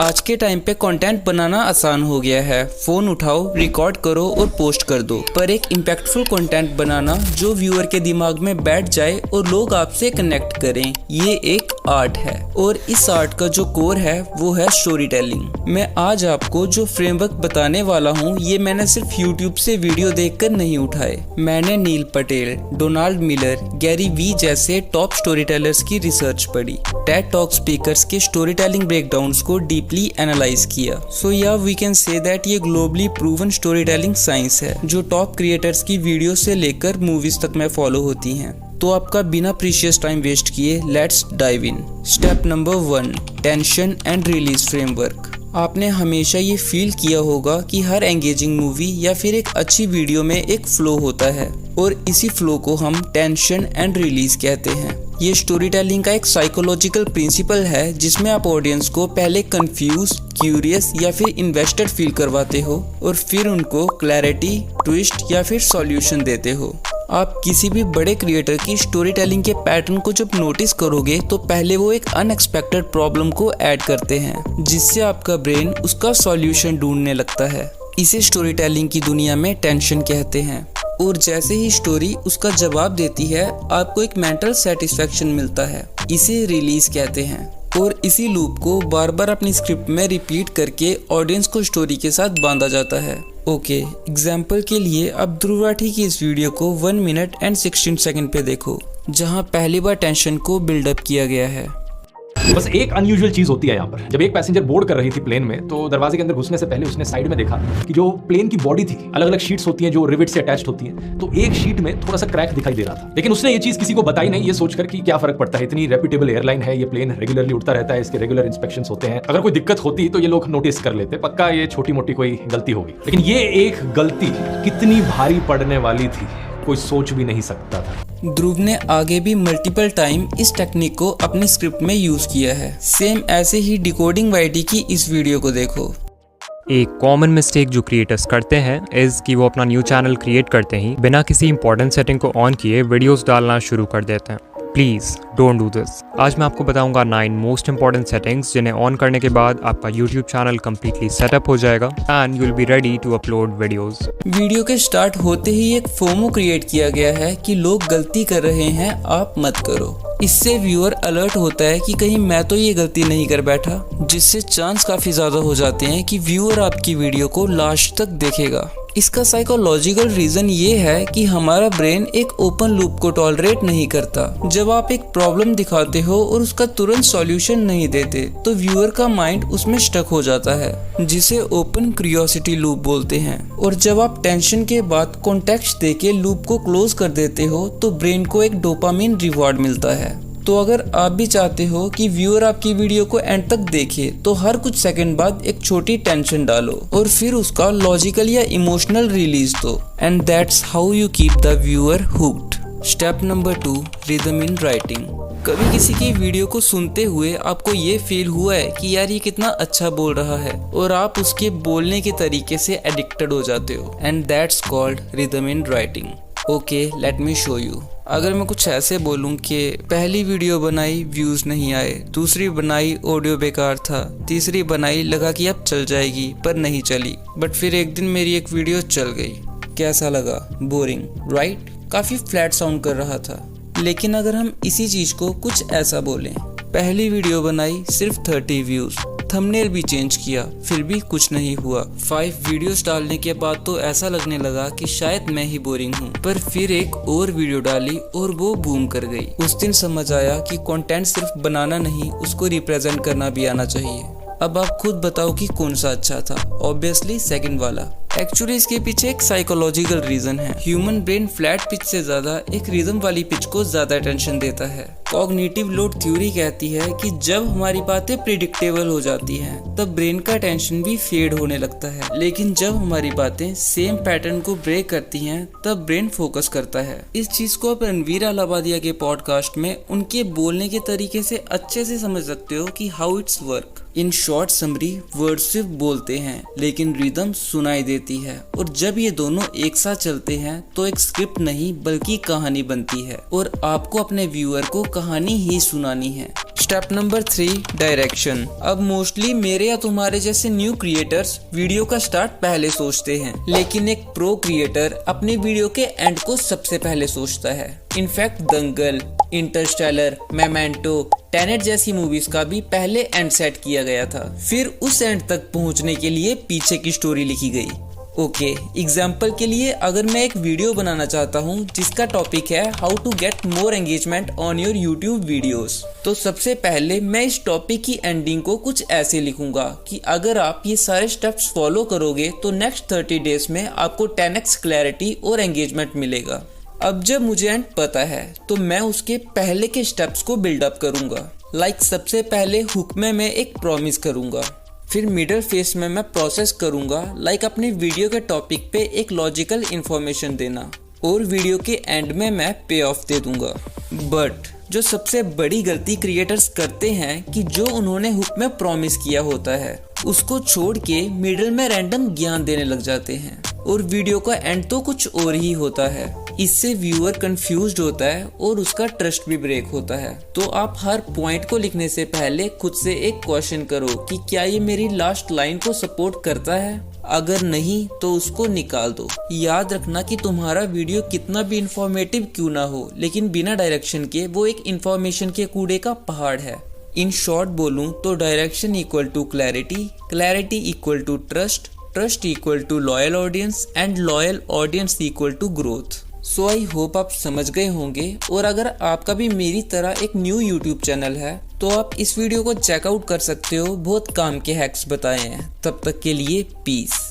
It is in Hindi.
आज के टाइम पे कंटेंट बनाना आसान हो गया है। फोन उठाओ, रिकॉर्ड करो और पोस्ट कर दो। पर एक इम्पैक्टफुल कंटेंट बनाना जो व्यूअर के दिमाग में बैठ जाए और लोग आपसे कनेक्ट करें, ये एक आर्ट है। और इस आर्ट का जो कोर है वो है स्टोरी टेलिंग। मैं आज आपको जो फ्रेमवर्क बताने वाला हूँ ये मैंने सिर्फ यूट्यूब से वीडियो देखकर नहीं उठाए। मैंने Neil Patel, Donald Miller, Gary Vee जैसे टॉप स्टोरी टेलर्स की रिसर्च पढ़ी, टेड टॉक स्पीकर्स के स्टोरी टेलिंग ब्रेकडाउन्स को डीपली एनालाइज किया। So yeah we can say that ये globally proven story telling science है जो टॉप क्रिएटर्स की वीडियो से लेकर मूवीज तक में फॉलो होती हैं। तो आपका बिना प्रीशियस टाइम वेस्ट किए let's dive in. Step number 1, tension and release framework. आपने हमेशा ये फील किया होगा कि हर एंगेजिंग मूवी या फिर एक अच्छी वीडियो में एक फ्लो होता है और इसी फ्लो को हम टेंशन एंड रिलीज कहते हैं। ये स्टोरी टेलिंग का एक साइकोलॉजिकल प्रिंसिपल है जिसमें आप ऑडियंस को पहले कंफ्यूज, क्यूरियस या फिर इन्वेस्टेड फील करवाते हो और फिर उनको क्लैरिटी, ट्विस्ट या फिर सॉल्यूशन देते हो। आप किसी भी बड़े क्रिएटर की स्टोरी टेलिंग के पैटर्न को जब नोटिस करोगे तो पहले वो एक अनएक्सपेक्टेड प्रॉब्लम को ऐड करते हैं जिससे आपका ब्रेन उसका सॉल्यूशन ढूंढने लगता है। इसे स्टोरी टेलिंग की दुनिया में टेंशन कहते हैं। और जैसे ही स्टोरी उसका जवाब देती है आपको एक मेंटल सेटिस्फेक्शन मिलता है, इसे रिलीज कहते हैं। और इसी लूप को बार बार अपनी स्क्रिप्ट में रिपीट करके ऑडियंस को स्टोरी के साथ बांधा जाता है। ओके, एग्जाम्पल के लिए अब ध्रुव राठी की इस वीडियो को 1 मिनट एंड 16 सेकंड पे देखो जहां पहली बार टेंशन को बिल्डअप किया गया है। बस एक अनयूजुअल चीज होती है यहाँ पर। जब एक पैसेंजर बोर्ड कर रही थी प्लेन में तो दरवाजे के अंदर घुसने से पहले उसने साइड में देखा कि जो प्लेन की बॉडी थी, अलग अलग शीट्स होती हैं जो रिवेट से अटैच्ड होती हैं, तो एक शीट में थोड़ा सा क्रैक दिखाई दे रहा था। लेकिन उसने ये चीज किसी को बताई नहीं, ये सोचकर कि क्या फर्क पड़ता है, इतनी रेप्यूटेबल एयरलाइन है, ये प्लेन रेगुलरली उड़ता रहता है, इसके रेगुलर इंस्पेक्शन होते हैं, अगर कोई दिक्कत होती तो ये लोग नोटिस कर लेते, पक्का ये छोटी मोटी कोई गलती होगी। लेकिन ये एक गलती कितनी भारी पड़ने वाली थी कोई सोच भी नहीं सकता था। ध्रुव ने आगे भी मल्टीपल टाइम इस टेक्निक को अपनी स्क्रिप्ट में यूज किया है। सेम ऐसे ही डिकोडिंग वाईटी की इस वीडियो को देखो। एक कॉमन मिस्टेक जो क्रिएटर्स करते हैं इज कि वो अपना न्यू चैनल क्रिएट करते ही बिना किसी इंपॉर्टेंट सेटिंग को ऑन किए वीडियोस डालना शुरू कर देते हैं। Please don't do this. आज मैं आपको बताऊंगा 9 मोस्ट इंपॉर्टेंट सेटिंग्स जिन्हें ऑन करने के बाद आपका यूट्यूब चैनल कंप्लीटली सेटअप हो जाएगा and you will be ready to upload videos. Video के स्टार्ट होते ही एक फोमो क्रिएट किया गया है कि लोग गलती कर रहे हैं, आप मत करो। इससे व्यूअर अलर्ट होता है कि कहीं मैं तो ये गलती नहीं कर बैठा, जिससे चांस काफी ज्यादा हो जाते हैं कि व्यूअर आपकी वीडियो को लास्ट तक देखेगा। इसका साइकोलॉजिकल रीजन ये है कि हमारा ब्रेन एक ओपन लूप को टॉलरेट नहीं करता। जब आप एक प्रॉब्लम दिखाते हो और उसका तुरंत सॉल्यूशन नहीं देते तो व्यूअर का माइंड उसमें स्टक हो जाता है, जिसे ओपन क्यूरियोसिटी लूप बोलते हैं। और जब आप टेंशन के बाद कॉन्टेक्स्ट देके लूप को क्लोज कर देते हो तो ब्रेन को एक डोपामिन रिवॉर्ड मिलता है। तो अगर आप भी चाहते हो कि व्यूअर आपकी वीडियो को एंड तक देखे तो हर कुछ सेकंड बाद एक छोटी टेंशन डालो और फिर उसका लॉजिकल या इमोशनल रिलीज दो। And that's how you keep the viewer hooked. Step number 2, rhythm in writing. कभी किसी की वीडियो को सुनते हुए आपको ये फील हुआ है कि यार ये कितना अच्छा बोल रहा है और आप उसके बोलने के तरीके से एडिक्टेड हो जाते हो। And that's called rhythm in writing. Okay, let me show you. अगर मैं कुछ ऐसे बोलूं कि पहली वीडियो बनाई व्यूज नहीं आए, दूसरी बनाई ऑडियो बेकार था, तीसरी बनाई लगा कि अब चल जाएगी पर नहीं चली, बट फिर एक दिन मेरी एक वीडियो चल गई, कैसा लगा? Boring, right? काफी फ्लैट साउंड कर रहा था। लेकिन अगर हम इसी चीज को कुछ ऐसा बोलें, पहली वीडियो बनाई सिर्फ 30 व्यूज, थंबनेल भी चेंज किया फिर भी कुछ नहीं हुआ, 5 वीडियोस डालने के बाद तो ऐसा लगने लगा कि शायद मैं ही बोरिंग हूँ, पर फिर एक और वीडियो डाली और वो बूम कर गई। उस दिन समझ आया कि कंटेंट सिर्फ बनाना नहीं, उसको रिप्रेजेंट करना भी आना चाहिए। अब आप खुद बताओ कि कौन सा अच्छा था? ऑब्वियसली सेकंड वाला। एक्चुअली इसके पीछे एक साइकोलॉजिकल रीजन है। ह्यूमन ब्रेन फ्लैट पिच से ज्यादा एक रिदम वाली पिच को ज्यादा अटेंशन देता है। कॉग्निटिव लोड थ्योरी कहती है कि जब हमारी बातें प्रिडिक्टेबल हो जाती हैं, तब ब्रेन का टेंशन भी फेड होने लगता है। लेकिन जब हमारी बातें सेम पैटर्न को ब्रेक करती हैं, तब ब्रेन फोकस करता है। इस चीज को आप रणवीर अलाहाबादिया के पॉडकास्ट में उनके बोलने के तरीके से अच्छे से समझ सकते हो कि how it's work. In short summary, word सिर्फ बोलते हैं लेकिन रिदम सुनाई देती है, और जब ये दोनों एक साथ चलते हैं तो एक स्क्रिप्ट नहीं बल्कि कहानी बनती है, और आपको अपने व्यूअर को कहानी ही सुनानी है। Step number 3, direction. अब मोस्टली मेरे या तुम्हारे जैसे न्यू क्रिएटर्स वीडियो का स्टार्ट पहले सोचते हैं, लेकिन एक प्रो क्रिएटर अपने वीडियो के एंड को सबसे पहले सोचता है। इनफैक्ट दंगल, इंटरस्टेलर, मेमेंटो, टेनेट जैसी मूवीज का भी पहले एंड सेट किया गया था, फिर उस एंड तक पहुंचने के लिए पीछे की स्टोरी लिखी गई। ओके, एग्जाम्पल के लिए अगर मैं एक वीडियो बनाना चाहता हूँ जिसका टॉपिक है how to get more engagement on your YouTube videos, तो सबसे पहले मैं इस टॉपिक की एंडिंग को कुछ ऐसे लिखूंगा कि अगर आप ये सारे स्टेप्स फॉलो करोगे तो नेक्स्ट 30 डेज में आपको 10x क्लैरिटी और एंगेजमेंट मिलेगा। अब जब मुझे एंड पता है तो मैं उसके पहले के स्टेप्स को बिल्डअप करूंगा। लाइक सबसे पहले हुक में मैं एक प्रॉमिस करूंगा, फिर मिडल फेस में मैं प्रोसेस करूंगा, लाइक अपने वीडियो के टॉपिक पे एक लॉजिकल इंफॉर्मेशन देना, और वीडियो के एंड में मैं पे ऑफ दे दूंगा। बट जो सबसे बड़ी गलती क्रिएटर्स करते हैं कि जो उन्होंने हुक में प्रॉमिस किया होता है उसको छोड़ के मिडिल में रैंडम ज्ञान देने लग जाते हैं और वीडियो का एंड तो कुछ और ही होता है। इससे व्यूअर कंफ्यूज्ड होता है और उसका ट्रस्ट भी ब्रेक होता है। तो आप हर पॉइंट को लिखने से पहले खुद से एक क्वेश्चन करो कि क्या ये मेरी लास्ट लाइन को सपोर्ट करता है? अगर नहीं तो उसको निकाल दो। याद रखना कि तुम्हारा वीडियो कितना भी इंफॉर्मेटिव क्यों ना हो, लेकिन बिना डायरेक्शन के वो एक इंफॉर्मेशन के कूड़े का पहाड़ है। इन शॉर्ट बोलूं तो direction equal to clarity, clarity equal to trust, trust equal to loyal audience and loyal audience equal to growth. So I hope आप समझ गए होंगे, और अगर आपका भी मेरी तरह एक न्यू यूट्यूब चैनल है तो आप इस वीडियो को चेकआउट कर सकते हो। बहुत काम के हैक्स बताए हैं। तब तक के लिए पीस।